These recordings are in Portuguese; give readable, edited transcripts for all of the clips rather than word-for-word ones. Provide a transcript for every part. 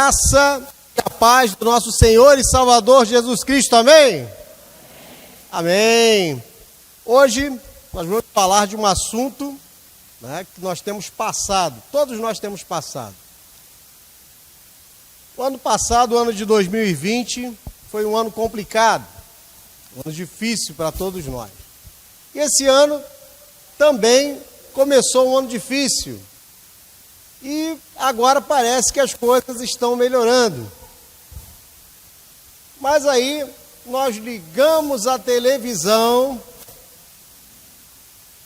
Graça e a paz do nosso Senhor e Salvador Jesus Cristo, amém? Amém. Hoje nós vamos falar de um assunto, que nós temos passado, todos nós temos passado. O ano passado, o ano de 2020, foi um ano complicado, um ano difícil para todos nós. E esse ano também começou um ano difícil. E agora parece que as coisas estão melhorando. Mas aí nós ligamos a televisão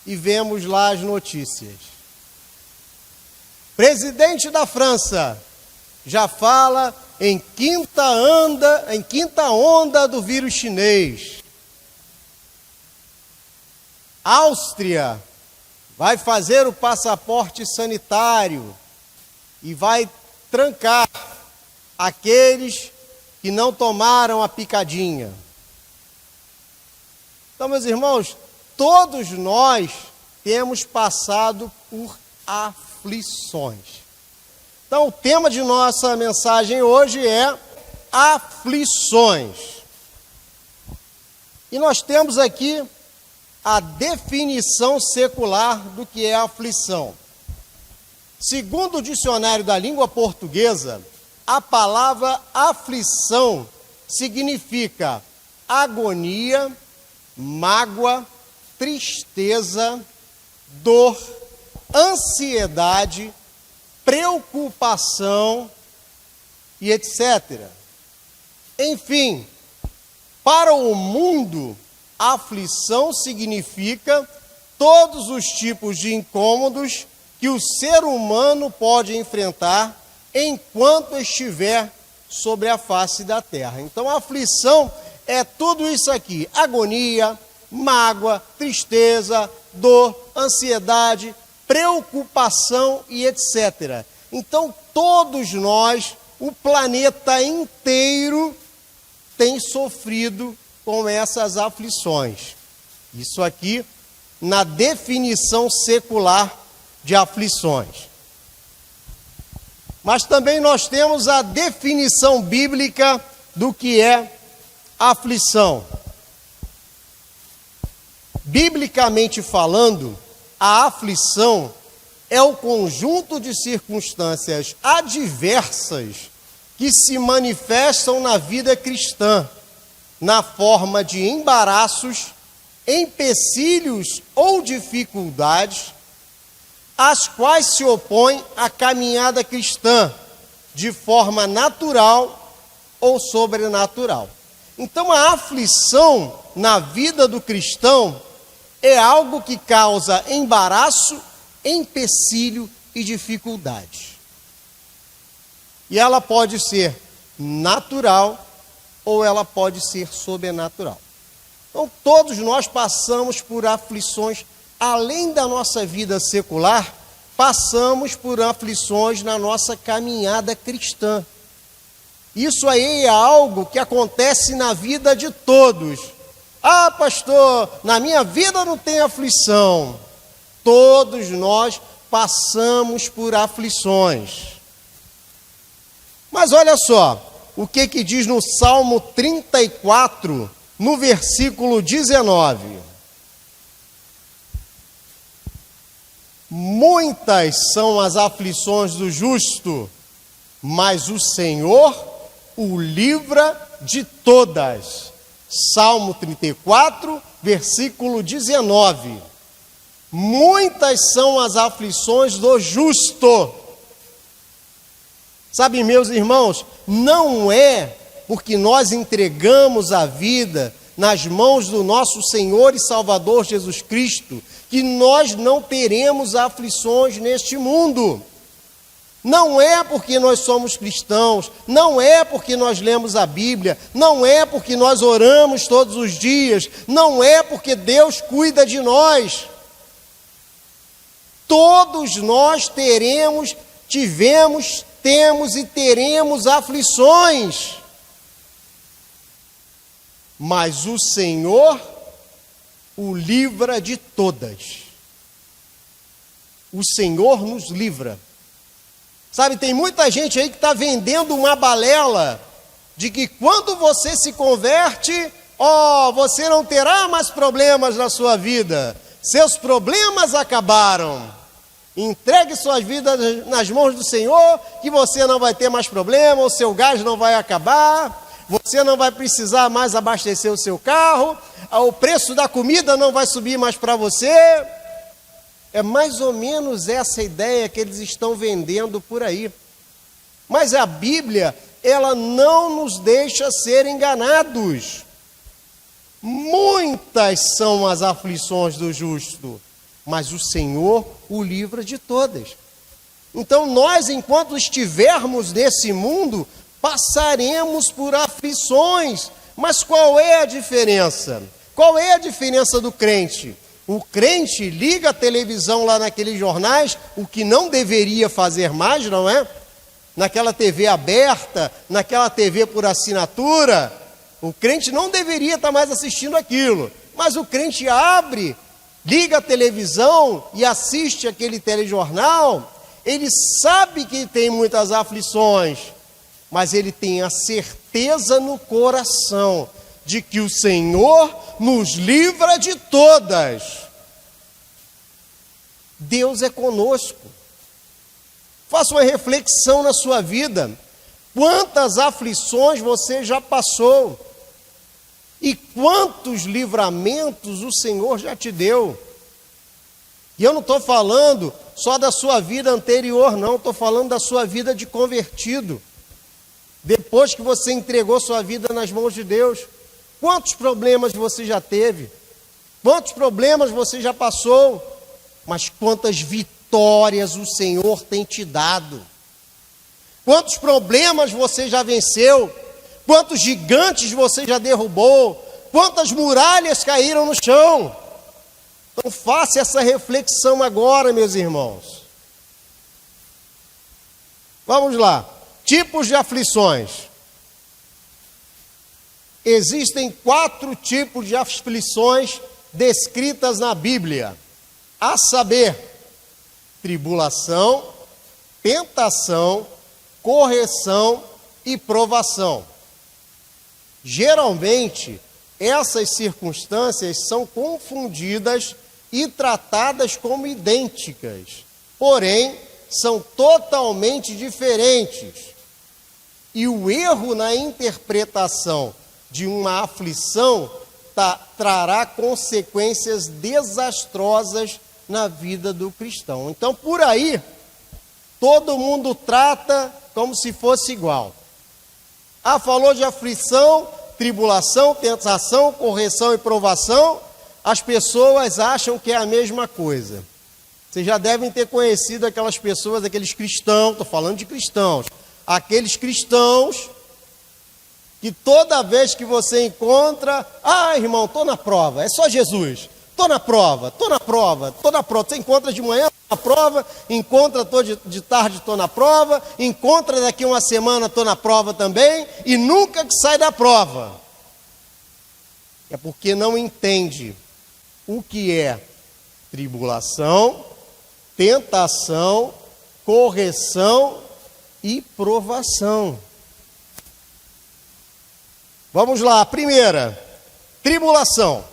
e vemos lá as notícias. Presidente da França já fala em quinta onda do vírus chinês. Áustria vai fazer o passaporte sanitário e vai trancar aqueles que não tomaram a picadinha. Então, meus irmãos, todos nós temos passado por aflições. Então, o tema de nossa mensagem hoje é aflições. E nós temos aqui a definição secular do que é aflição. Segundo o dicionário da língua portuguesa, a palavra aflição significa agonia, mágoa, tristeza, dor, ansiedade, preocupação e etc. Enfim, para o mundo, aflição significa todos os tipos de incômodos que o ser humano pode enfrentar enquanto estiver sobre a face da terra. Então, a aflição é tudo isso aqui: agonia, mágoa, tristeza, dor, ansiedade, preocupação e etc. Então, todos nós, o planeta inteiro, tem sofrido com essas aflições. Isso aqui na definição secular de aflições. Mas também nós temos a definição bíblica do que é aflição. Biblicamente falando, a aflição é o conjunto de circunstâncias adversas que se manifestam na vida cristã, na forma de embaraços, empecilhos ou dificuldades, as quais se opõem à caminhada cristã, de forma natural ou sobrenatural. Então, a aflição na vida do cristão é algo que causa embaraço, empecilho e dificuldade. E ela pode ser natural ou ela pode ser sobrenatural. Então, todos nós passamos por aflições. Além da nossa vida secular, passamos por aflições na nossa caminhada cristã. Isso aí é algo que acontece na vida de todos. Ah, pastor, na minha vida não tem aflição. Todos nós passamos por aflições. Mas olha só, o que diz no Salmo 34, no versículo 19. Muitas são as aflições do justo, mas o Senhor o livra de todas. Salmo 34, versículo 19. Muitas são as aflições do justo. Sabe, meus irmãos, não é porque nós entregamos a vida nas mãos do nosso Senhor e Salvador Jesus Cristo que nós não teremos aflições neste mundo. Não é porque nós somos cristãos, não é porque nós lemos a Bíblia, não é porque nós oramos todos os dias, não é porque Deus cuida de nós. Todos nós tivemos, temos e teremos aflições. Mas o Senhor o livra de todas. O Senhor nos livra. Sabe, tem muita gente aí que está vendendo uma balela de que quando você se converte, você não terá mais problemas na sua vida. Seus problemas acabaram. Entregue suas vidas nas mãos do Senhor, que você não vai ter mais problema, o seu gás não vai acabar, você não vai precisar mais abastecer o seu carro, o preço da comida não vai subir mais para você. É mais ou menos essa ideia que eles estão vendendo por aí. Mas a Bíblia, ela não nos deixa ser enganados. Muitas são as aflições do justo, mas o Senhor o livra de todas. Então nós, enquanto estivermos nesse mundo, passaremos por aflições. Mas qual é a diferença? Qual é a diferença do crente? O crente liga a televisão lá naqueles jornais, o que não deveria fazer mais, não é? Naquela TV aberta, naquela TV por assinatura, o crente não deveria estar mais assistindo aquilo. Mas o crente abre, liga a televisão e assiste aquele telejornal, ele sabe que tem muitas aflições, mas ele tem a certeza no coração de que o Senhor nos livra de todas. Deus é conosco. Faça uma reflexão na sua vida. Quantas aflições você já passou? E quantos livramentos o Senhor já te deu? E eu não estou falando só da sua vida anterior, não. Estou falando da sua vida de convertido. Depois que você entregou sua vida nas mãos de Deus. Quantos problemas você já teve? Quantos problemas você já passou? Mas quantas vitórias o Senhor tem te dado? Quantos problemas você já venceu? Quantos gigantes você já derrubou? Quantas muralhas caíram no chão? Então faça essa reflexão agora, meus irmãos. Vamos lá. Tipos de aflições. Existem 4 tipos de aflições descritas na Bíblia, a saber, tribulação, tentação, correção e provação. Geralmente, essas circunstâncias são confundidas e tratadas como idênticas, porém, são totalmente diferentes. E o erro na interpretação de uma aflição trará consequências desastrosas na vida do cristão. Então, por aí, todo mundo trata como se fosse igual. Falou de aflição, tribulação, tentação, correção e provação, as pessoas acham que é a mesma coisa. Vocês já devem ter conhecido aquelas pessoas, aqueles cristãos, estou falando de cristãos, aqueles cristãos que toda vez que você encontra, irmão, estou na prova, é só Jesus, estou na prova. Você encontra de manhã, estou na prova, encontra de tarde, estou na prova, encontra daqui uma semana, estou na prova também, e nunca que sai da prova. É porque não entende o que é tribulação, tentação, correção e provação. Vamos lá, a primeira, tribulação.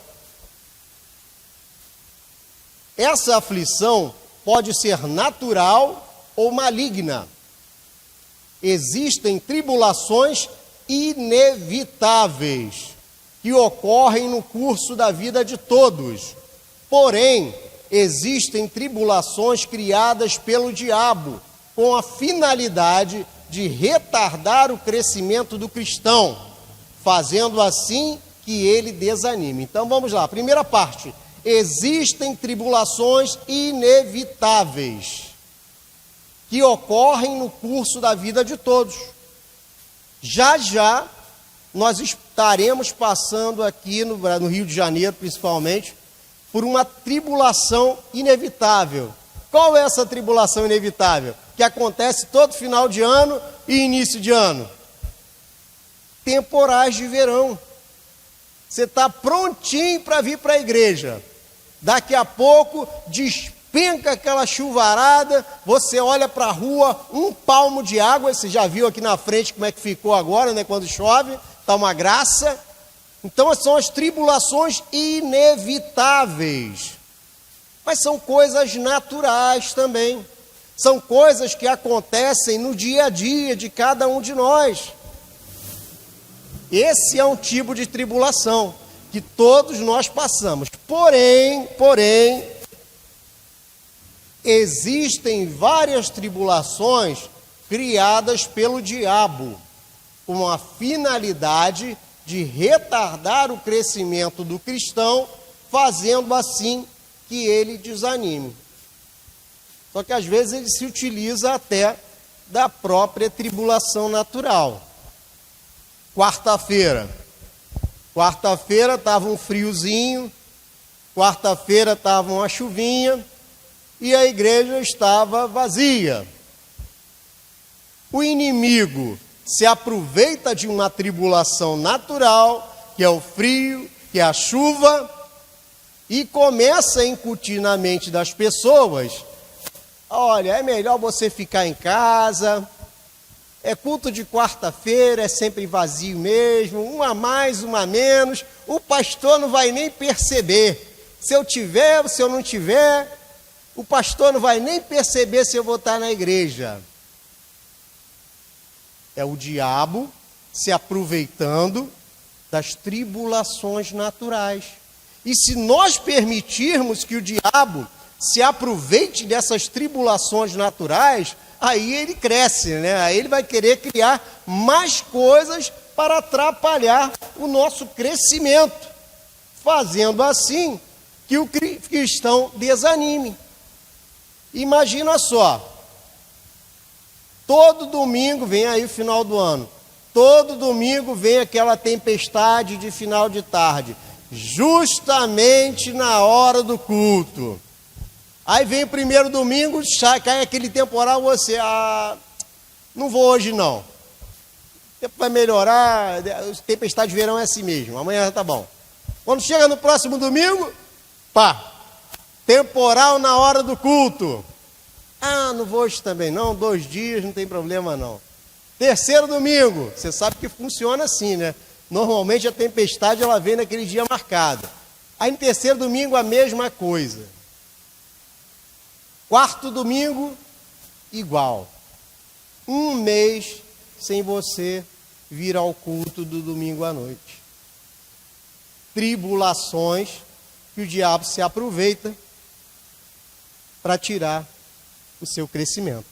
Essa aflição pode ser natural ou maligna. Existem tribulações inevitáveis que ocorrem no curso da vida de todos. Porém, existem tribulações criadas pelo diabo com a finalidade de retardar o crescimento do cristão, fazendo assim que ele desanime. Então vamos lá, primeira parte. Existem tribulações inevitáveis que ocorrem no curso da vida de todos. Já já nós estaremos passando aqui no Rio de Janeiro, principalmente, por uma tribulação inevitável. Qual é essa tribulação inevitável? Que acontece todo final de ano e início de ano. Temporais de verão. Você está prontinho para vir para a igreja. Daqui a pouco despenca aquela chuvarada, você olha para a rua, um palmo de água, você já viu aqui na frente como é que ficou agora, né, quando chove, está uma graça. Então são as tribulações inevitáveis, mas são coisas naturais também, são coisas que acontecem no dia a dia de cada um de nós. Esse é um tipo de tribulação que todos nós passamos. Porém, existem várias tribulações criadas pelo diabo, com a finalidade de retardar o crescimento do cristão, fazendo assim que ele desanime. Só que às vezes ele se utiliza até da própria tribulação natural. Quarta-feira estava um friozinho, quarta-feira estava uma chuvinha e a igreja estava vazia. O inimigo se aproveita de uma tribulação natural, que é o frio, que é a chuva, e começa a incutir na mente das pessoas: olha, é melhor você ficar em casa, é culto de quarta-feira, é sempre vazio mesmo, uma a mais, uma a menos, o pastor não vai nem perceber. Se eu tiver, se eu não tiver, o pastor não vai nem perceber se eu vou estar na igreja. É o diabo se aproveitando das tribulações naturais. E se nós permitirmos que o diabo se aproveite dessas tribulações naturais, aí ele cresce, né? Aí ele vai querer criar mais coisas para atrapalhar o nosso crescimento, fazendo assim que o cristão desanime. Imagina só, todo domingo vem aí o final do ano, todo domingo vem aquela tempestade de final de tarde, justamente na hora do culto. Aí vem o primeiro domingo, cai aquele temporal, você, não vou hoje não. O tempo vai melhorar, a tempestade de verão é assim mesmo, amanhã já tá bom. Quando chega no próximo domingo, temporal na hora do culto. Não vou hoje também não, 2 dias, não tem problema não. Terceiro domingo, você sabe que funciona assim, né? Normalmente a tempestade ela vem naquele dia marcado. Aí no terceiro domingo a mesma coisa. Quarto domingo, igual. 1 mês sem você vir ao culto do domingo à noite. Tribulações que o diabo se aproveita para tirar o seu crescimento.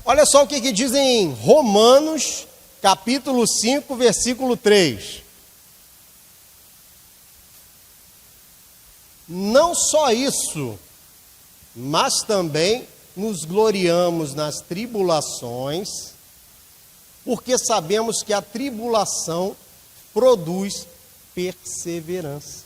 Olha só o que diz em Romanos, capítulo 5, versículo 3. Não só isso, mas também nos gloriamos nas tribulações, porque sabemos que a tribulação produz perseverança.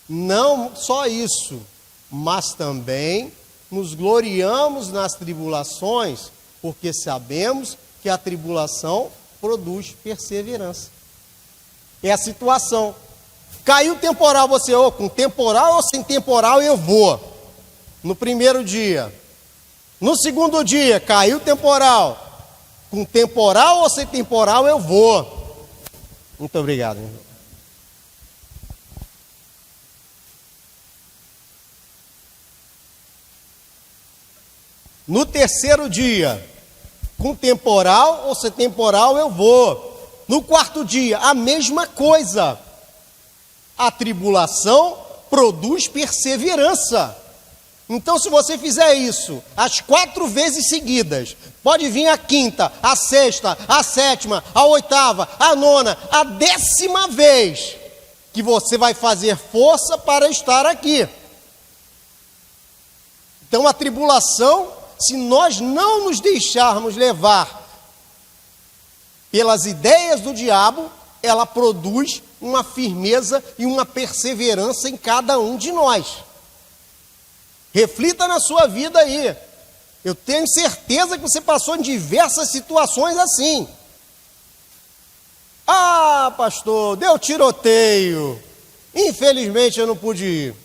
Não só isso, mas também nos gloriamos nas tribulações, porque sabemos que a tribulação produz perseverança. É a situação. Caiu o temporal, você, com temporal ou sem temporal eu vou. No primeiro dia. No segundo dia, caiu o temporal. Com temporal ou sem temporal eu vou. Muito obrigado, meu irmão. No terceiro dia, com temporal ou sem temporal eu vou. No quarto dia, a mesma coisa. A tribulação produz perseverança. Então, se você fizer isso as 4 vezes seguidas, pode vir a quinta, a sexta, a sétima, a oitava, a nona, a 10ª vez, que você vai fazer força para estar aqui. Então, a tribulação, se nós não nos deixarmos levar pelas ideias do diabo, ela produz uma firmeza e uma perseverança em cada um de nós. Reflita na sua vida aí. Eu tenho certeza que você passou em diversas situações assim. Ah, pastor, deu tiroteio. Infelizmente eu não pude ir.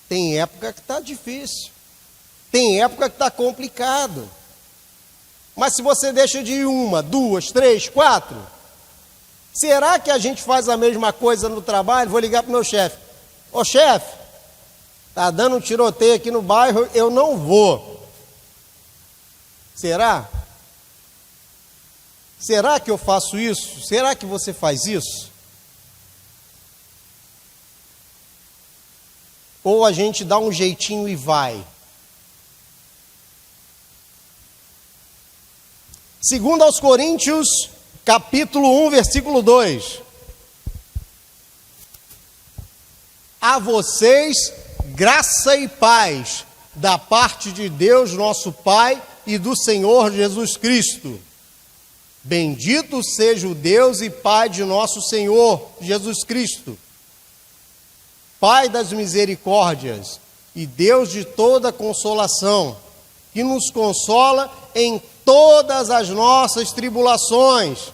Tem época que está difícil. Tem época que está complicado. Mas se você deixa de ir 1, 2, 3, 4, será que a gente faz a mesma coisa no trabalho? Vou ligar para o meu chefe. Ô chefe, está dando um tiroteio aqui no bairro, eu não vou. Será? Será que eu faço isso? Será que você faz isso? Ou a gente dá um jeitinho e vai? 2 aos Coríntios, capítulo 1, versículo 2. A vocês, graça e paz, da parte de Deus, nosso Pai, e do Senhor Jesus Cristo. Bendito seja o Deus e Pai de nosso Senhor Jesus Cristo, Pai das misericórdias e Deus de toda consolação, que nos consola em todas as nossas tribulações,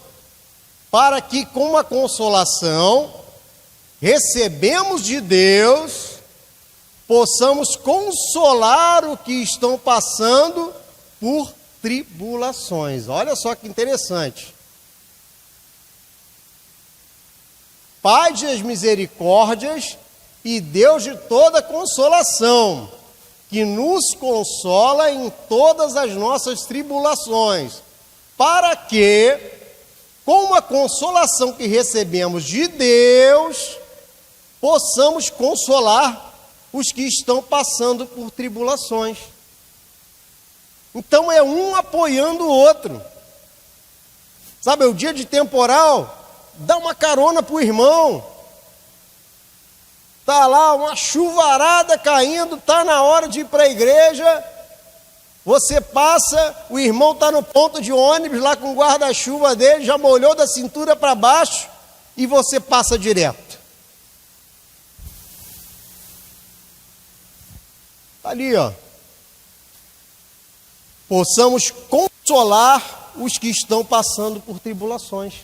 para que com a consolação recebemos de Deus, possamos consolar o que estão passando por tribulações. Olha só que interessante. Pai das misericórdias e Deus de toda consolação, que nos consola em todas as nossas tribulações, para que, com a consolação que recebemos de Deus, possamos consolar os que estão passando por tribulações. Então é um apoiando o outro. Sabe, o dia de temporal, dá uma carona para o irmão. Está lá uma chuvarada caindo, está na hora de ir para a igreja. Você passa, o irmão está no ponto de ônibus, lá com o guarda-chuva dele, já molhou da cintura para baixo, e você passa direto. Ali, ó. Possamos consolar os que estão passando por tribulações.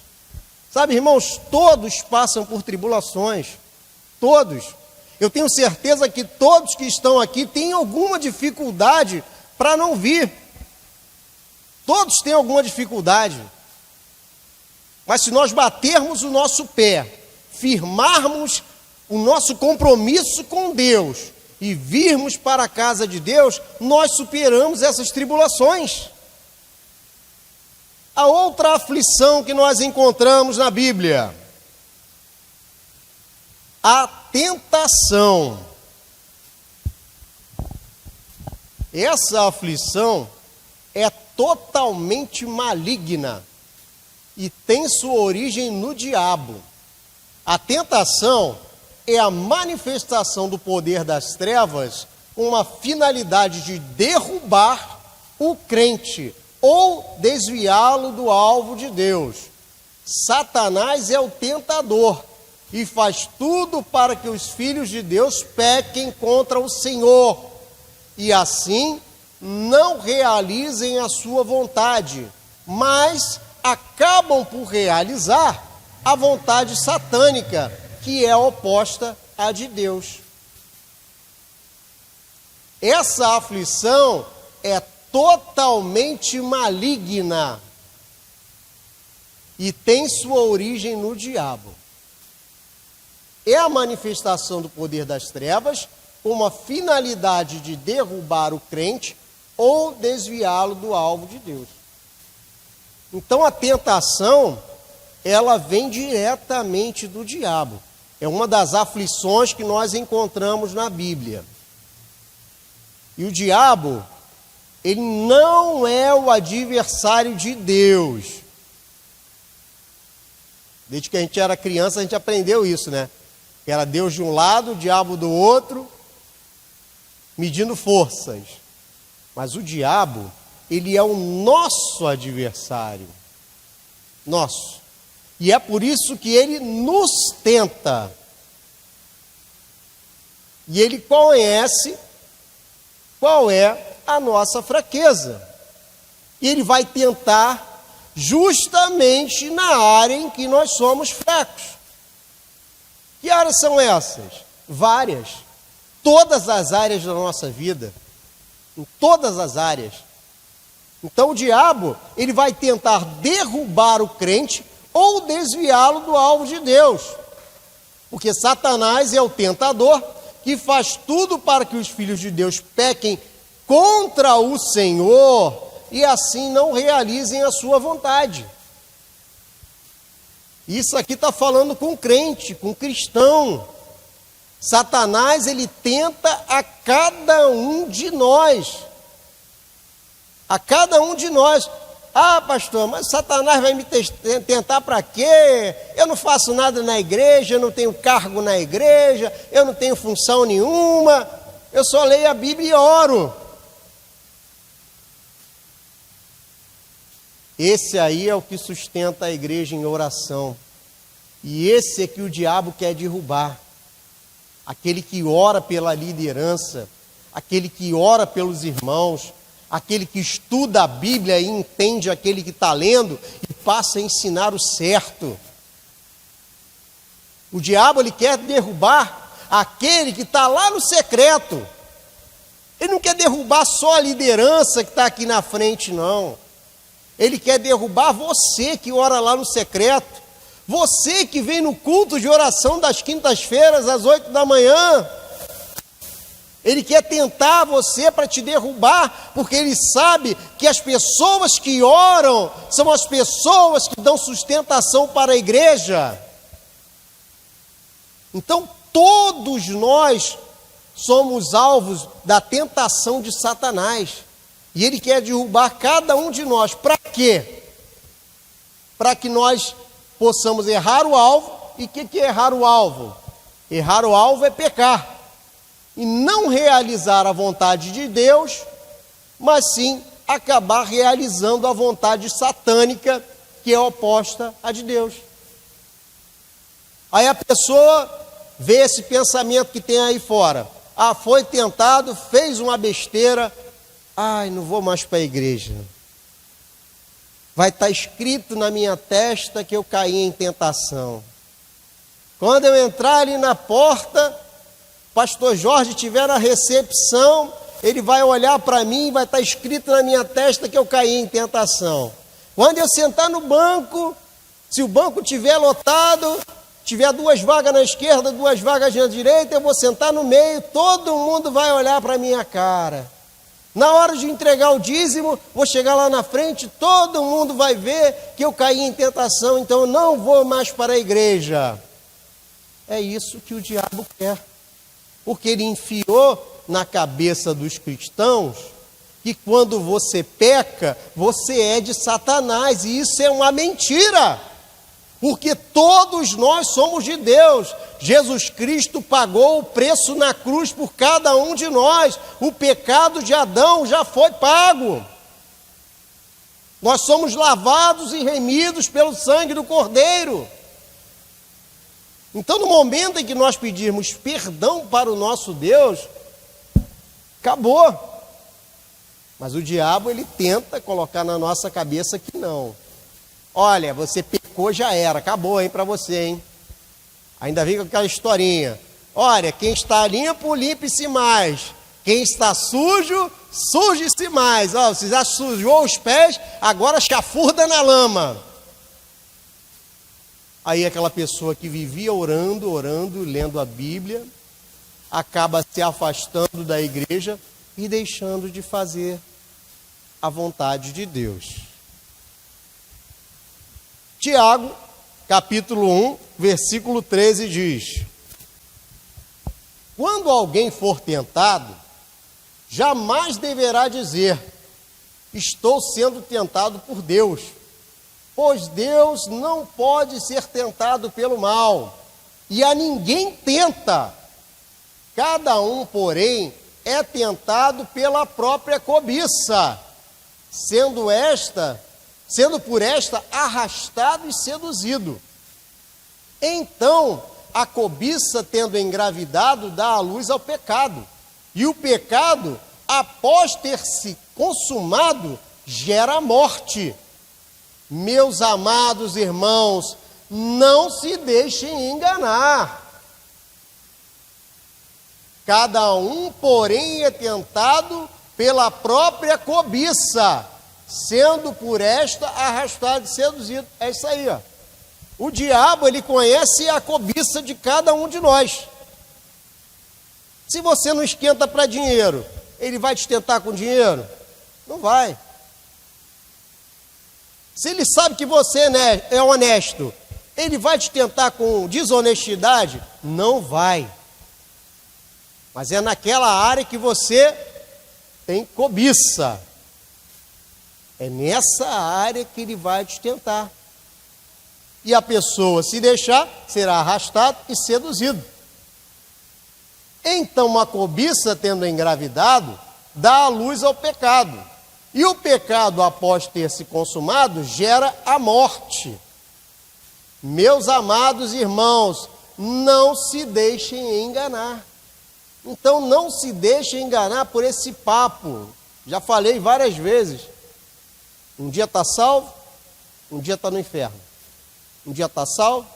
Sabe, irmãos, todos passam por tribulações. Todos. Eu tenho certeza que todos que estão aqui têm alguma dificuldade para não vir. Todos têm alguma dificuldade. Mas se nós batermos o nosso pé, firmarmos o nosso compromisso com Deus e virmos para a casa de Deus, nós superamos essas tribulações. A outra aflição que nós encontramos na Bíblia, a tentação. Essa aflição é totalmente maligna e tem sua origem no diabo. A tentação é a manifestação do poder das trevas com uma finalidade de derrubar o crente ou desviá-lo do alvo de Deus. Satanás é o tentador e faz tudo para que os filhos de Deus pequem contra o Senhor e assim não realizem a sua vontade, mas acabam por realizar a vontade satânica, que é oposta à de Deus. Essa aflição é totalmente maligna e tem sua origem no diabo. É a manifestação do poder das trevas com uma finalidade de derrubar o crente ou desviá-lo do alvo de Deus. Então a tentação, ela vem diretamente do diabo. É uma das aflições que nós encontramos na Bíblia. E o diabo, ele não é o adversário de Deus. Desde que a gente era criança, a gente aprendeu isso, né? Que era Deus de um lado, o diabo do outro, medindo forças. Mas o diabo, ele é o nosso adversário. Nosso. E é por isso que ele nos tenta. E ele conhece qual é a nossa fraqueza. E ele vai tentar justamente na área em que nós somos fracos. Que áreas são essas? Várias. Todas as áreas da nossa vida. Em todas as áreas. Então o diabo, ele vai tentar derrubar o crente ou desviá-lo do alvo de Deus. Porque Satanás é o tentador que faz tudo para que os filhos de Deus pequem contra o Senhor e assim não realizem a sua vontade. Isso aqui está falando com crente, com cristão. Satanás, ele tenta a cada um de nós. A cada um de nós. Ah, pastor, mas Satanás vai me tentar para quê? Eu não faço nada na igreja, eu não tenho cargo na igreja, eu não tenho função nenhuma, eu só leio a Bíblia e oro. Esse aí é o que sustenta a igreja em oração. E esse é que o diabo quer derrubar. Aquele que ora pela liderança, aquele que ora pelos irmãos, aquele que estuda a Bíblia e entende aquele que está lendo e passa a ensinar o certo. O diabo, ele quer derrubar aquele que está lá no secreto. Ele não quer derrubar só a liderança que está aqui na frente, não. Ele quer derrubar você que ora lá no secreto. Você que vem no culto de oração das quintas-feiras às 8 da manhã. Ele quer tentar você para te derrubar, porque ele sabe que as pessoas que oram são as pessoas que dão sustentação para a igreja. Então, todos nós somos alvos da tentação de Satanás. E ele quer derrubar cada um de nós. Para quê? Para que nós possamos errar o alvo. E o que é errar o alvo? Errar o alvo é pecar. E não realizar a vontade de Deus, mas sim acabar realizando a vontade satânica, que é oposta à de Deus. Aí a pessoa vê esse pensamento que tem aí fora. Ah, foi tentado, fez uma besteira. Ai, não vou mais para a igreja. Vai estar escrito na minha testa que eu caí em tentação. Quando eu entrar ali na porta, pastor Jorge tiver na recepção, ele vai olhar para mim e vai estar escrito na minha testa que eu caí em tentação. Quando eu sentar no banco, se o banco estiver lotado, tiver 2 vagas na esquerda, 2 vagas na direita, eu vou sentar no meio, todo mundo vai olhar para a minha cara. Na hora de entregar o dízimo, vou chegar lá na frente, todo mundo vai ver que eu caí em tentação, então eu não vou mais para a igreja. É isso que o diabo quer. Porque ele enfiou na cabeça dos cristãos que quando você peca, você é de Satanás. E isso é uma mentira. Porque todos nós somos de Deus. Jesus Cristo pagou o preço na cruz por cada um de nós. O pecado de Adão já foi pago. Nós somos lavados e remidos pelo sangue do Cordeiro. Então, no momento em que nós pedirmos perdão para o nosso Deus, acabou. Mas o diabo, ele tenta colocar na nossa cabeça que não. Olha, você pecou, já era, acabou, hein, para você, hein? Ainda vem com aquela historinha. Olha, quem está limpo, limpe-se mais. Quem está sujo, suje-se mais. Ó, você já sujou os pés, agora chafurda na lama. Aí aquela pessoa que vivia orando, lendo a Bíblia, acaba se afastando da igreja e deixando de fazer a vontade de Deus. Tiago, capítulo 1, versículo 13 diz: quando alguém for tentado, jamais deverá dizer, estou sendo tentado por Deus. Pois Deus não pode ser tentado pelo mal, e a ninguém tenta. Cada um, porém, é tentado pela própria cobiça, sendo por esta arrastado e seduzido. Então, a cobiça, tendo engravidado, dá a luz ao pecado. E o pecado, após ter se consumado, gera a morte. Meus amados irmãos, não se deixem enganar. Cada um, porém, é tentado pela própria cobiça, sendo por esta arrastado e seduzido. É isso aí, ó. O diabo, ele conhece a cobiça de cada um de nós. Se você não esquenta para dinheiro, ele vai te tentar com dinheiro? Não vai. Se ele sabe que você é honesto, ele vai te tentar com desonestidade? Não vai. Mas é naquela área que você tem cobiça. É nessa área que ele vai te tentar. E a pessoa, se deixar, será arrastado e seduzido. Então, a cobiça, tendo engravidado, dá a luz ao pecado. E o pecado, após ter se consumado, gera a morte. Meus amados irmãos, não se deixem enganar. Então, não se deixem enganar por esse papo. Já falei várias vezes. Um dia está salvo, um dia está no inferno. Um dia está salvo,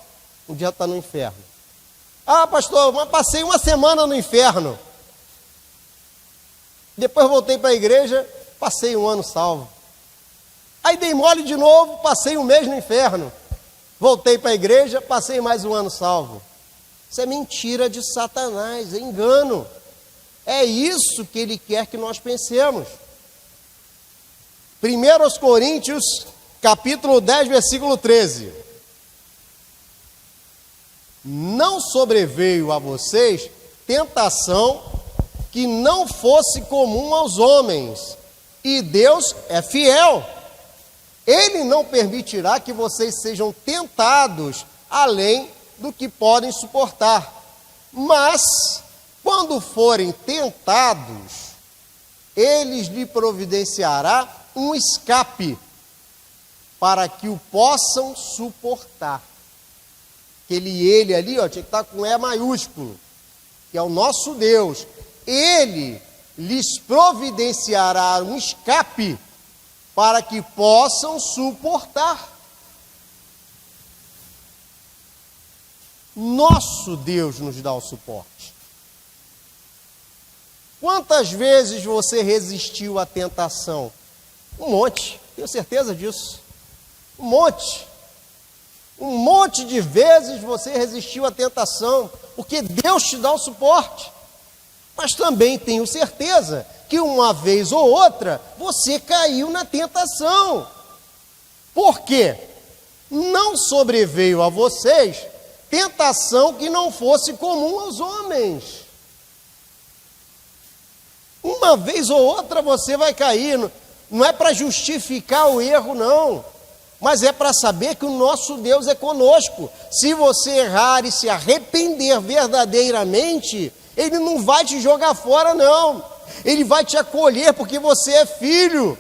um dia está no inferno. Ah, pastor, mas passei uma semana no inferno. Depois voltei para a igreja, passei um ano salvo. Aí dei mole de novo, passei um mês no inferno. Voltei para a igreja, passei mais um ano salvo. Isso é mentira de Satanás, é engano. É isso que ele quer que nós pensemos. 1 Coríntios, capítulo 10, versículo 13. Não sobreveio a vocês tentação que não fosse comum aos homens, e Deus é fiel. Ele não permitirá que vocês sejam tentados além do que podem suportar. Mas, quando forem tentados, Ele lhe providenciará um escape para que o possam suportar. Ele ali, ó, tinha que estar com E maiúsculo, que é o nosso Deus. Ele lhes providenciará um escape para que possam suportar. Nosso Deus nos dá o suporte. Quantas vezes você resistiu à tentação? Um monte, tenho certeza disso. Um monte. Um monte de vezes você resistiu à tentação, porque Deus te dá o suporte. Mas também tenho certeza que uma vez ou outra você caiu na tentação. Por quê? Não sobreveio a vocês tentação que não fosse comum aos homens. Uma vez ou outra você vai cair, não é para justificar o erro, não. Mas é para saber que o nosso Deus é conosco. Se você errar e se arrepender verdadeiramente, Ele não vai te jogar fora, não. Ele vai te acolher porque você é filho.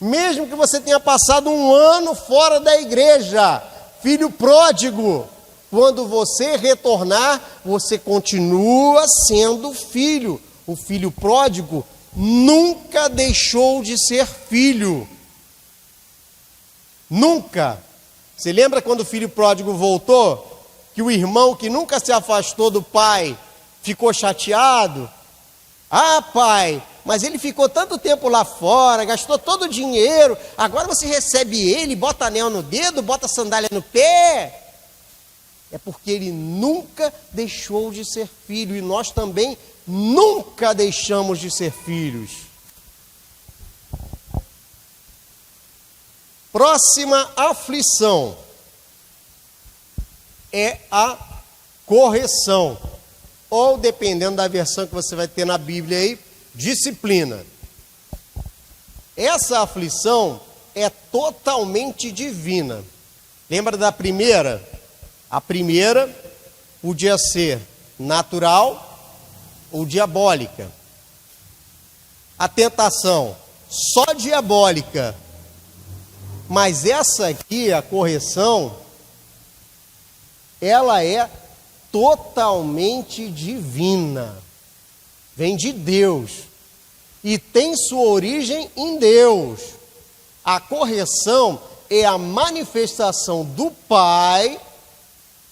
Mesmo que você tenha passado um ano fora da igreja, filho pródigo, quando você retornar, você continua sendo filho. O filho pródigo nunca deixou de ser filho. Nunca. Você lembra quando o filho pródigo voltou? Que o irmão que nunca se afastou do pai ficou chateado? Ah, pai, mas ele ficou tanto tempo lá fora, gastou todo o dinheiro, agora você recebe ele, bota anel no dedo, bota sandália no pé. É porque ele nunca deixou de ser filho, e nós também nunca deixamos de ser filhos. Próxima aflição é a correção, ou dependendo da versão que você vai ter na Bíblia aí, disciplina. Essa aflição é totalmente divina. Lembra da primeira? A primeira podia ser natural ou diabólica. A tentação só diabólica. Mas essa aqui, a correção, ela é totalmente divina. Vem de Deus. E tem sua origem em Deus. A correção é a manifestação do Pai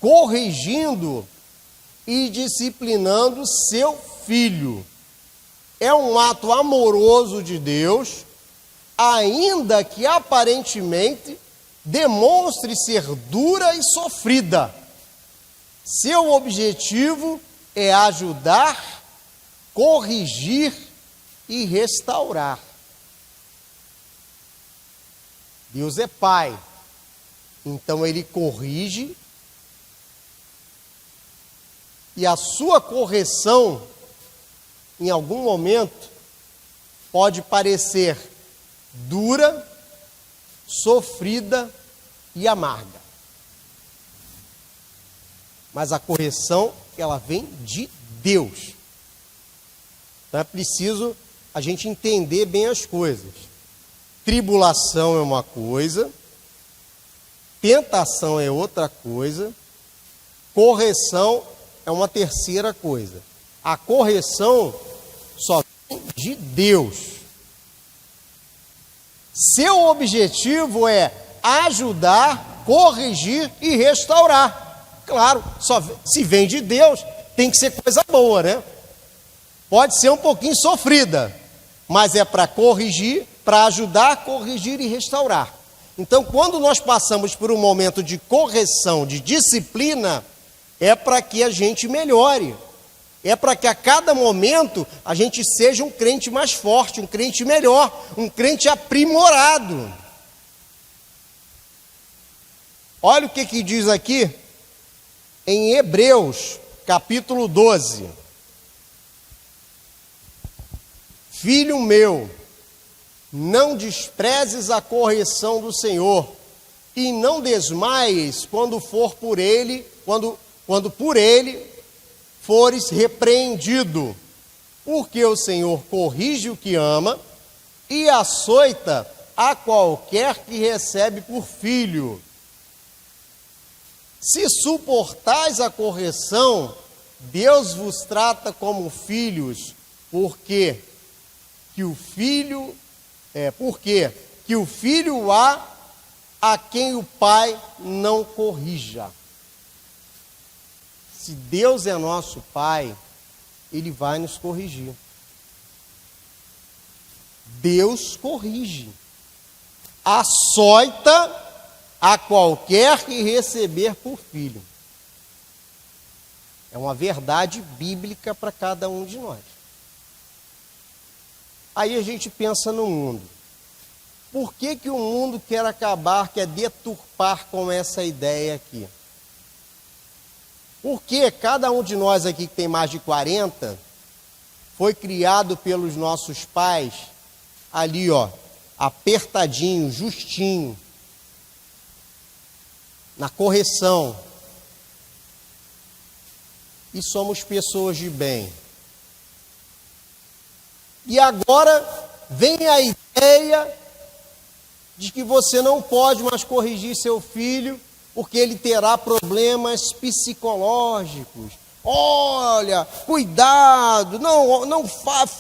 corrigindo e disciplinando seu filho. É um ato amoroso de Deus, ainda que aparentemente demonstre ser dura e sofrida. Seu objetivo é ajudar, corrigir e restaurar. Deus é Pai, então Ele corrige, e a sua correção, em algum momento, pode parecer dura, sofrida e amarga. Mas a correção, ela vem de Deus. Então é preciso a gente entender bem as coisas. Tribulação é uma coisa, tentação é outra coisa, correção é uma terceira coisa. A correção só vem de Deus. Seu objetivo é ajudar, corrigir e restaurar. Claro, se vem de Deus, tem que ser coisa boa, né? Pode ser um pouquinho sofrida, mas é para corrigir, para ajudar, corrigir e restaurar. Então, quando nós passamos por um momento de correção, de disciplina, é para que a gente melhore. É para que a cada momento a gente seja um crente mais forte, um crente melhor, um crente aprimorado. Olha o que diz aqui em Hebreus, capítulo 12. Filho meu, não desprezes a correção do Senhor, e não desmaies quando por ele fores repreendido, porque o Senhor corrige o que ama e açoita a qualquer que recebe por filho. Se suportais a correção, Deus vos trata como filhos, porque que o filho há a quem o pai não corrija. Se Deus é nosso Pai, Ele vai nos corrigir. Deus corrige. Açoita a qualquer que receber por filho. É uma verdade bíblica para cada um de nós. Aí a gente pensa no mundo. Por que o mundo quer acabar, quer deturpar com essa ideia aqui? Porque cada um de nós aqui que tem mais de 40, foi criado pelos nossos pais, ali apertadinho, justinho, na correção. E somos pessoas de bem. E agora vem a ideia de que você não pode mais corrigir seu filho, porque ele terá problemas psicológicos. Olha, cuidado,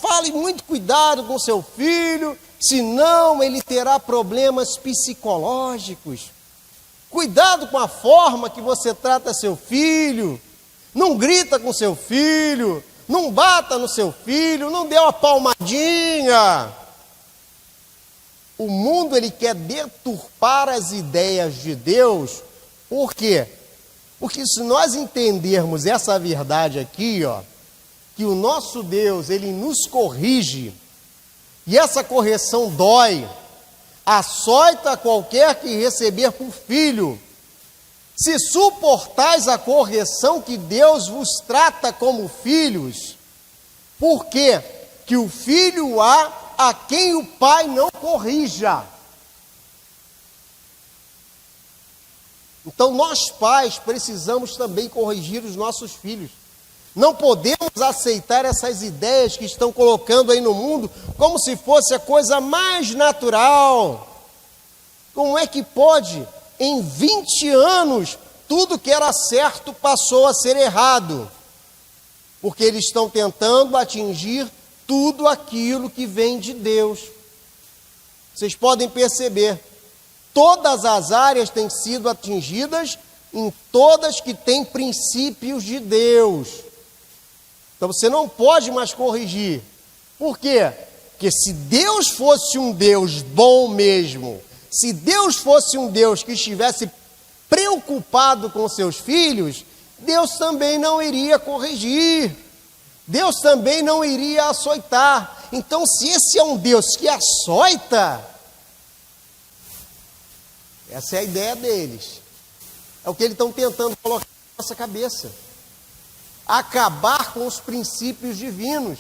fale muito cuidado com seu filho, senão ele terá problemas psicológicos. Cuidado com a forma que você trata seu filho, não grita com seu filho, não bata no seu filho, não dê uma palmadinha. O mundo ele quer deturpar as ideias de Deus. Por quê? Porque se nós entendermos essa verdade aqui, que o nosso Deus, Ele nos corrige, e essa correção dói, açoita qualquer que receber por filho. Se suportais a correção que Deus vos trata como filhos, por quê? Que o filho há a quem o pai não corrija. Então, nós pais precisamos também corrigir os nossos filhos. Não podemos aceitar essas ideias que estão colocando aí no mundo como se fosse a coisa mais natural. Como é que pode, em 20 anos, tudo que era certo passou a ser errado? Porque eles estão tentando atingir tudo aquilo que vem de Deus. Vocês podem perceber. Todas as áreas têm sido atingidas, em todas que têm princípios de Deus. Então você não pode mais corrigir. Por quê? Porque se Deus fosse um Deus bom mesmo, se Deus fosse um Deus que estivesse preocupado com seus filhos, Deus também não iria corrigir. Deus também não iria açoitar. Então, se esse é um Deus que açoita, essa é a ideia deles. É o que eles estão tentando colocar na nossa cabeça. Acabar com os princípios divinos.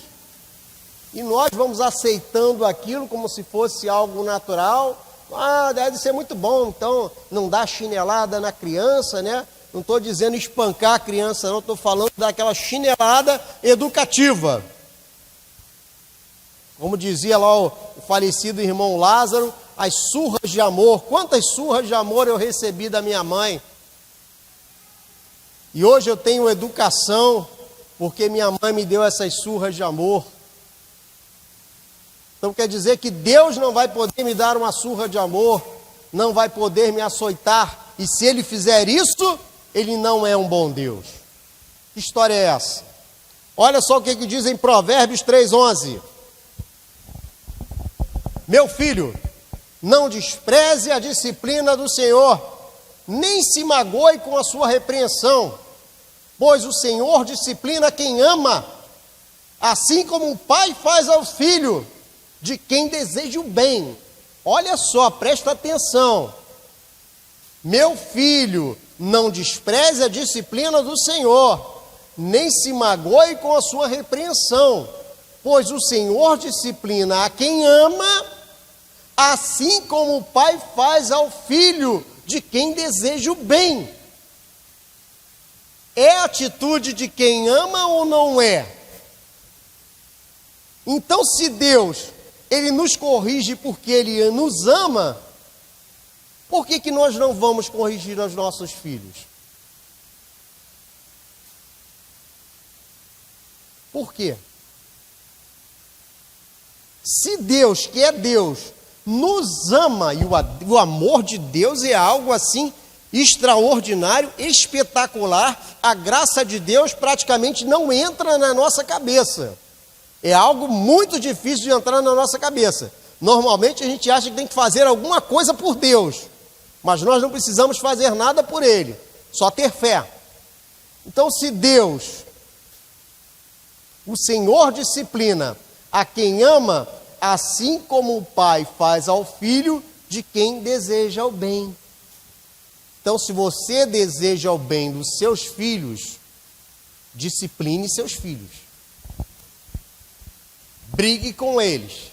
E nós vamos aceitando aquilo como se fosse algo natural. Deve ser muito bom, então não dá chinelada na criança, né? Não estou dizendo espancar a criança, não, estou falando daquela chinelada educativa. Como dizia lá o falecido irmão Lázaro, as surras de amor. Quantas surras de amor eu recebi da minha mãe? E hoje eu tenho educação, porque minha mãe me deu essas surras de amor. Então quer dizer que Deus não vai poder me dar uma surra de amor, não vai poder me açoitar. E se Ele fizer isso, Ele não é um bom Deus. Que história é essa? Olha só o que diz em Provérbios 3:11. Meu filho, não despreze a disciplina do Senhor, nem se magoe com a sua repreensão, pois o Senhor disciplina quem ama, assim como o pai faz ao filho, de quem deseja o bem. Olha só, presta atenção. Meu filho, não despreze a disciplina do Senhor, nem se magoe com a sua repreensão, pois o Senhor disciplina a quem ama, assim como o pai faz ao filho, de quem deseja o bem. É a atitude de quem ama ou não é? Então, se Deus, Ele nos corrige porque Ele nos ama, por que nós não vamos corrigir os nossos filhos? Por quê? Se Deus, que é Deus, nos ama, e o amor de Deus é algo assim extraordinário, espetacular, a graça de Deus praticamente não entra na nossa cabeça. É algo muito difícil de entrar na nossa cabeça. Normalmente a gente acha que tem que fazer alguma coisa por Deus, mas nós não precisamos fazer nada por Ele, só ter fé. Então, se Deus, o Senhor, disciplina a quem ama, assim como o pai faz ao filho, de quem deseja o bem. Então, se você deseja o bem dos seus filhos, discipline seus filhos. Brigue com eles.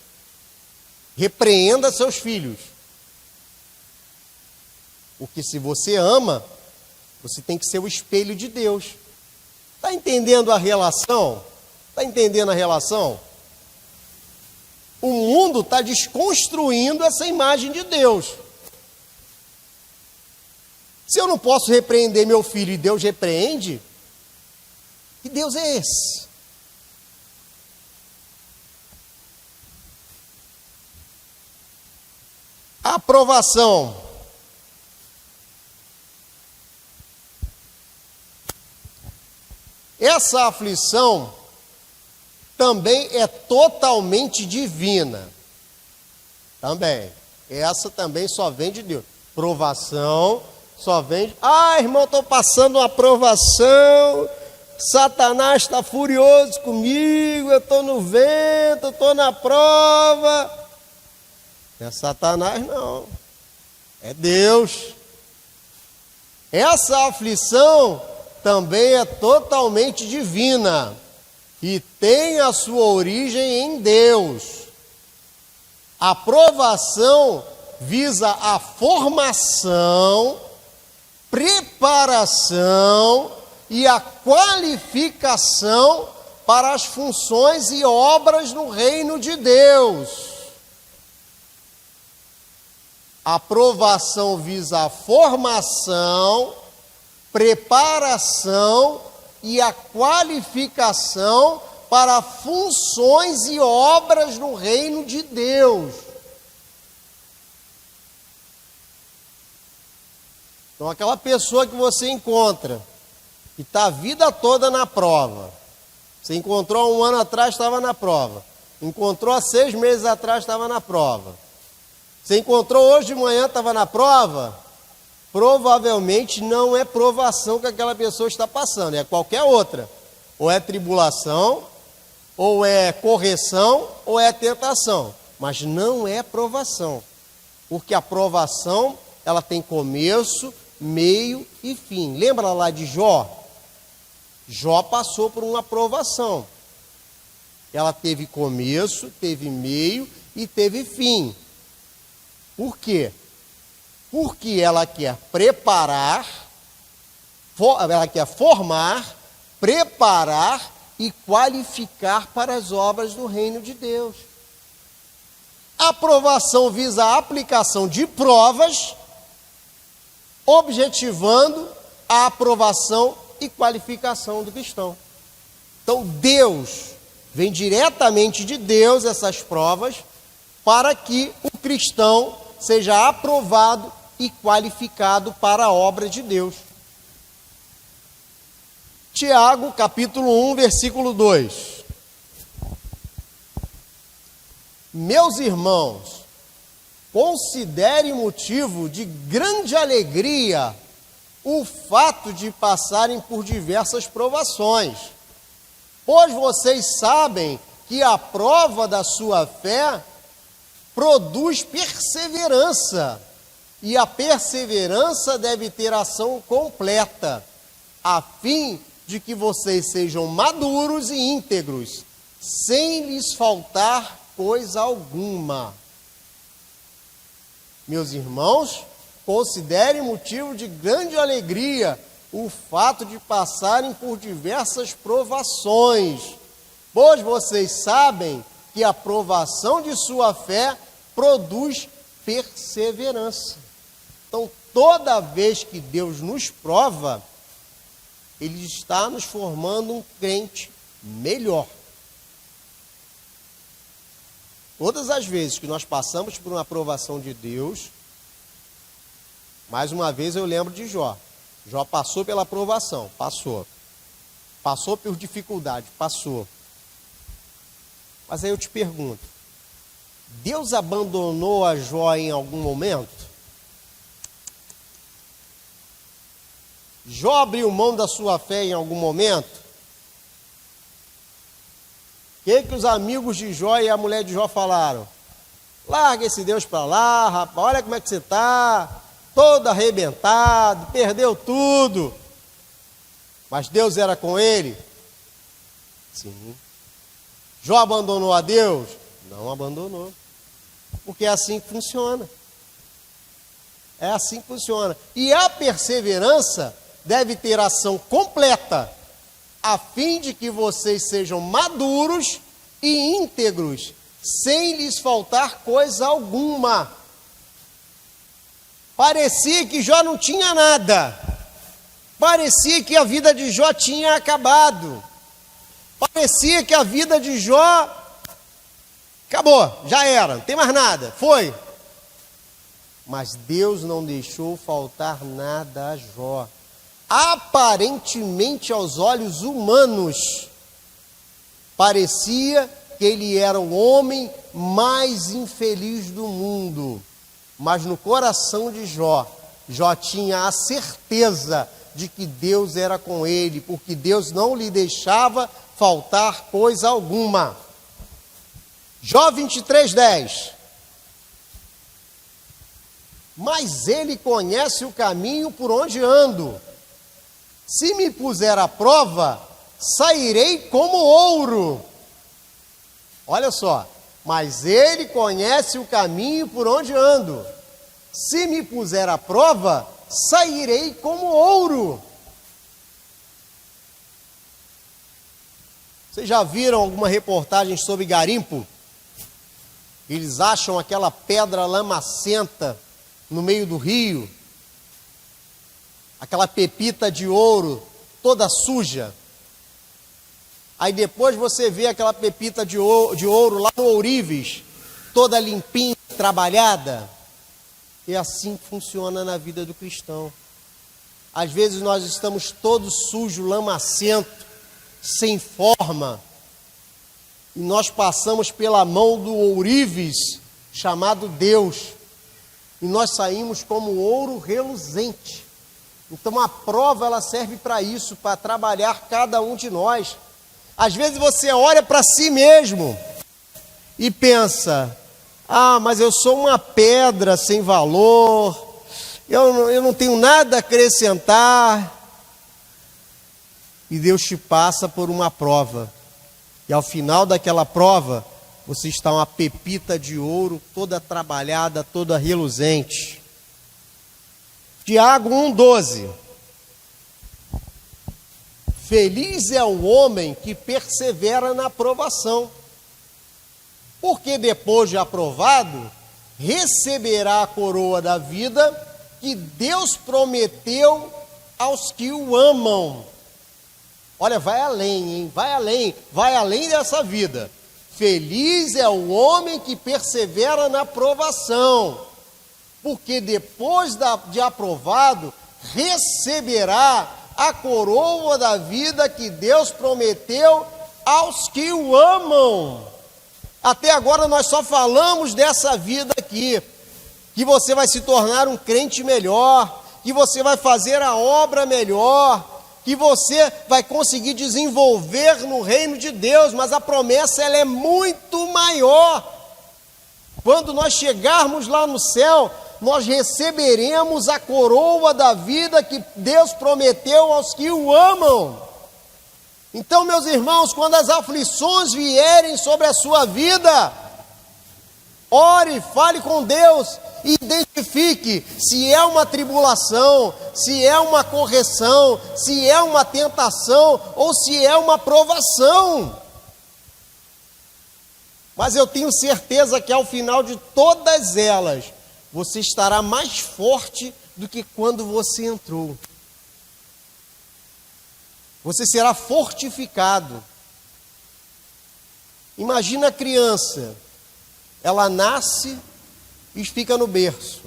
Repreenda seus filhos. Porque se você ama, você tem que ser o espelho de Deus. Está entendendo a relação? Está entendendo a relação? O mundo está desconstruindo essa imagem de Deus. Se eu não posso repreender meu filho e Deus repreende, que Deus é esse? A aprovação. Essa aflição também é totalmente divina. Também. Essa também só vem de Deus. Provação só vem de... irmão, estou passando uma provação. Satanás está furioso comigo. Eu estou no vento, estou na prova. Não é Satanás, não. É Deus. Essa aflição também é totalmente divina e tem a sua origem em Deus. A provação visa a formação, preparação e a qualificação para as funções e obras no reino de Deus. A provação visa a formação, preparação e a qualificação para funções e obras no reino de Deus. Então, aquela pessoa que você encontra, que está a vida toda na prova, você encontrou há 1 ano atrás, estava na prova, encontrou há 6 meses atrás, estava na prova, você encontrou hoje de manhã, estava na prova, provavelmente não é provação que aquela pessoa está passando, é qualquer outra, ou é tribulação, ou é correção, ou é tentação, mas não é provação, porque a provação, ela tem começo, meio e fim. Lembra lá de Jó? Jó passou por uma provação. Ela teve começo, teve meio e teve fim. Por quê? Porque ela quer preparar, ela quer formar, preparar e qualificar para as obras do reino de Deus. A aprovação visa a aplicação de provas, objetivando a aprovação e qualificação do cristão. Então, Deus, vem diretamente de Deus essas provas, para que o cristão seja aprovado e qualificado para a obra de Deus. Tiago, capítulo 1, versículo 2. Meus irmãos, considere motivo de grande alegria o fato de passarem por diversas provações, pois vocês sabem que a prova da sua fé produz perseverança, e a perseverança deve ter ação completa, a fim de que vocês sejam maduros e íntegros, sem lhes faltar coisa alguma. Meus irmãos, considere motivo de grande alegria o fato de passarem por diversas provações, pois vocês sabem que a provação de sua fé produz perseverança. Então, toda vez que Deus nos prova, Ele está nos formando um crente melhor. Todas as vezes que nós passamos por uma aprovação de Deus, mais uma vez eu lembro de Jó. Jó passou pela aprovação, passou. Passou por dificuldade, passou. Mas aí eu te pergunto, Deus abandonou a Jó em algum momento? Jó abriu mão da sua fé em algum momento? O que os amigos de Jó e a mulher de Jó falaram? Larga esse Deus para lá, rapaz, olha como é que você está, todo arrebentado, perdeu tudo. Mas Deus era com ele? Sim. Jó abandonou a Deus? Não abandonou. Porque é assim que funciona. É assim que funciona. E a perseverança deve ter ação completa, a fim de que vocês sejam maduros e íntegros, sem lhes faltar coisa alguma. Parecia que Jó não tinha nada. Parecia que a vida de Jó tinha acabado. Parecia que a vida de Jó acabou, já era, não tem mais nada, foi. Mas Deus não deixou faltar nada a Jó. Aparentemente, aos olhos humanos, parecia que ele era o homem mais infeliz do mundo. Mas no coração de Jó, Jó tinha a certeza de que Deus era com ele, porque Deus não lhe deixava faltar coisa alguma. Jó 23:10. Mas ele conhece o caminho por onde ando. Se me puser à prova, sairei como ouro. Olha só, mas ele conhece o caminho por onde ando. Se me puser à prova, sairei como ouro. Vocês já viram alguma reportagem sobre garimpo? Eles acham aquela pedra lamacenta no meio do rio, aquela pepita de ouro toda suja. Aí depois você vê aquela pepita de ouro lá no ourives, toda limpinha, trabalhada. É assim que funciona na vida do cristão. Às vezes nós estamos todos sujos, lamacento, sem forma, e nós passamos pela mão do ourives, chamado Deus, e nós saímos como ouro reluzente. Então a prova, ela serve para isso, para trabalhar cada um de nós. Às vezes você olha para si mesmo e pensa: mas eu sou uma pedra sem valor, eu não tenho nada a acrescentar. E Deus te passa por uma prova, e ao final daquela prova, você está uma pepita de ouro, toda trabalhada, toda reluzente. Tiago 1,12. Feliz é o homem que persevera na aprovação, porque depois de aprovado, receberá a coroa da vida que Deus prometeu aos que o amam. Olha, vai além, hein? Vai além dessa vida. Feliz é o homem que persevera na aprovação, porque depois de aprovado, receberá a coroa da vida que Deus prometeu aos que o amam. Até agora nós só falamos dessa vida aqui, que você vai se tornar um crente melhor, que você vai fazer a obra melhor, que você vai conseguir desenvolver no reino de Deus, mas a promessa, ela é muito maior. Quando nós chegarmos lá no céu, nós receberemos a coroa da vida que Deus prometeu aos que o amam. Então, meus irmãos, quando as aflições vierem sobre a sua vida, ore, fale com Deus, identifique se é uma tribulação, se é uma correção, se é uma tentação ou se é uma provação. Mas eu tenho certeza que ao final de todas elas, você estará mais forte do que quando você entrou. Você será fortificado. Imagina a criança, ela nasce e fica no berço.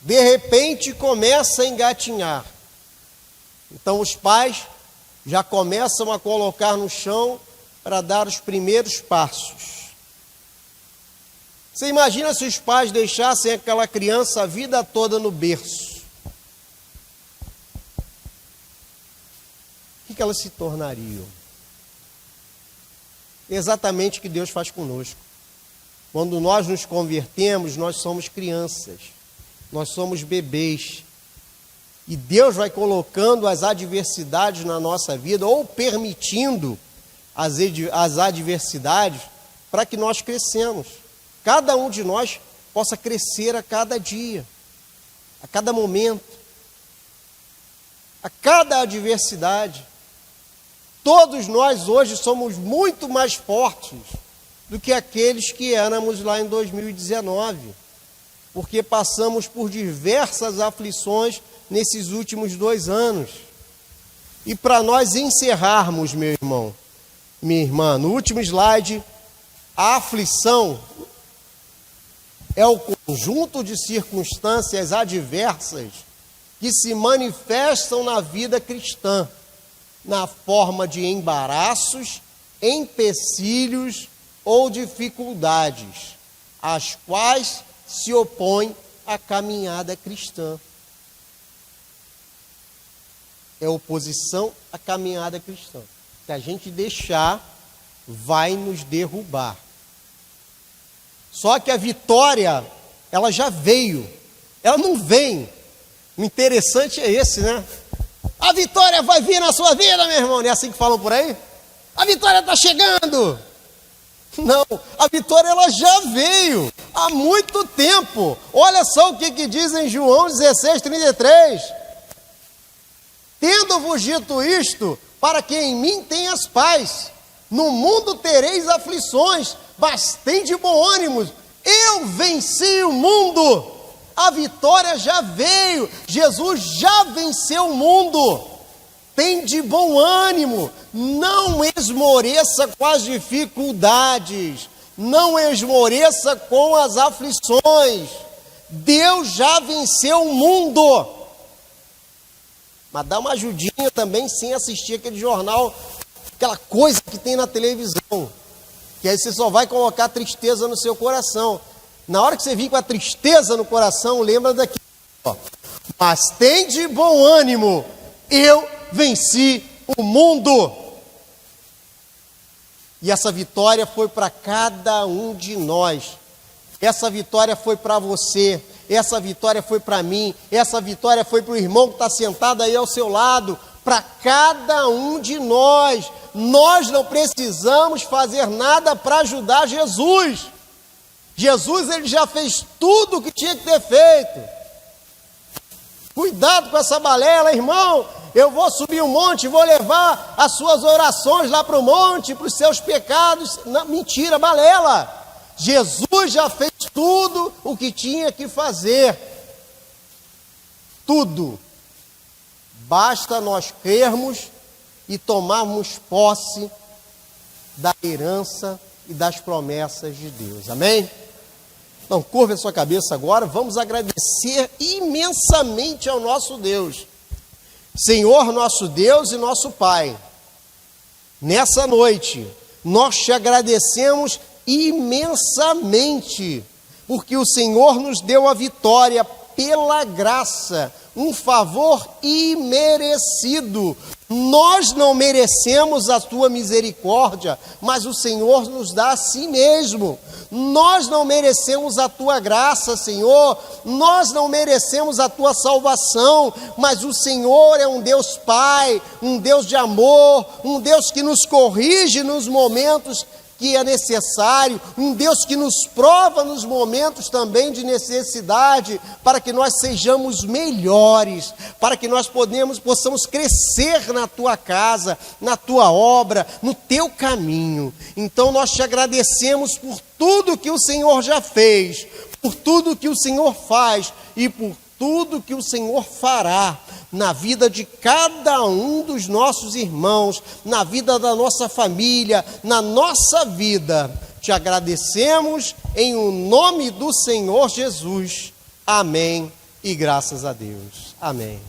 De repente começa a engatinhar. Então os pais já começam a colocar no chão para dar os primeiros passos. Você imagina se os pais deixassem aquela criança a vida toda no berço? O que elas se tornariam? Exatamente o que Deus faz conosco. Quando nós nos convertemos, nós somos crianças, nós somos bebês. E Deus vai colocando as adversidades na nossa vida, ou permitindo as adversidades, para que nós cresçamos. Cada um de nós possa crescer a cada dia, a cada momento, a cada adversidade. Todos nós hoje somos muito mais fortes do que aqueles que éramos lá em 2019, porque passamos por diversas aflições nesses últimos 2 anos. E para nós encerrarmos, meu irmão, minha irmã, no último slide, a aflição é o conjunto de circunstâncias adversas que se manifestam na vida cristã, na forma de embaraços, empecilhos ou dificuldades, às quais se opõe a caminhada cristã. É oposição à caminhada cristã. Se a gente deixar, vai nos derrubar. Só que a vitória, ela já veio, ela não vem. O interessante é esse, né? A vitória vai vir na sua vida, meu irmão. Não é assim que falam por aí? A vitória está chegando. Não, a vitória ela já veio há muito tempo. Olha só o que diz em João 16:33. Tendo-vos dito isto, para que em mim tenhas paz. No mundo tereis aflições, mas tende bom ânimo. Eu venci o mundo. A vitória já veio. Jesus já venceu o mundo. Tende bom ânimo. Não esmoreça com as dificuldades. Não esmoreça com as aflições. Deus já venceu o mundo. Mas dá uma ajudinha também sem assistir aquele jornal, aquela coisa que tem na televisão. Que aí você só vai colocar tristeza no seu coração. Na hora que você vir com a tristeza no coração, lembra daqui. Ó. Mas tem de bom ânimo, eu venci o mundo. E essa vitória foi para cada um de nós. Essa vitória foi para você. Essa vitória foi para mim. Essa vitória foi para o irmão que está sentado aí ao seu lado. Para cada um de nós. Nós não precisamos fazer nada para ajudar Jesus. Jesus, ele já fez tudo o que tinha que ter feito. Cuidado com essa balela, irmão. Eu vou subir um monte, vou levar as suas orações lá para o monte, para os seus pecados. Não, mentira, balela. Jesus já fez tudo o que tinha que fazer. Tudo. Basta nós crermos e tomarmos posse da herança e das promessas de Deus. Amém? Então, curva a sua cabeça agora, vamos agradecer imensamente ao nosso Deus. Senhor, nosso Deus e nosso Pai, nessa noite, nós te agradecemos imensamente, porque o Senhor nos deu a vitória pela graça, um favor imerecido. Nós não merecemos a tua misericórdia, mas o Senhor nos dá a si mesmo. Nós não merecemos a tua graça, Senhor. Nós não merecemos a tua salvação, mas o Senhor é um Deus Pai, um Deus de amor, um Deus que nos corrige nos momentos que é necessário, um Deus que nos prova nos momentos também de necessidade, para que nós sejamos melhores, para que nós possamos crescer na tua casa, na tua obra, no teu caminho. Então nós te agradecemos por tudo que o Senhor já fez, por tudo que o Senhor faz e por tudo que o Senhor fará na vida de cada um dos nossos irmãos, na vida da nossa família, na nossa vida. Te agradecemos em o nome do Senhor Jesus. Amém e graças a Deus. Amém.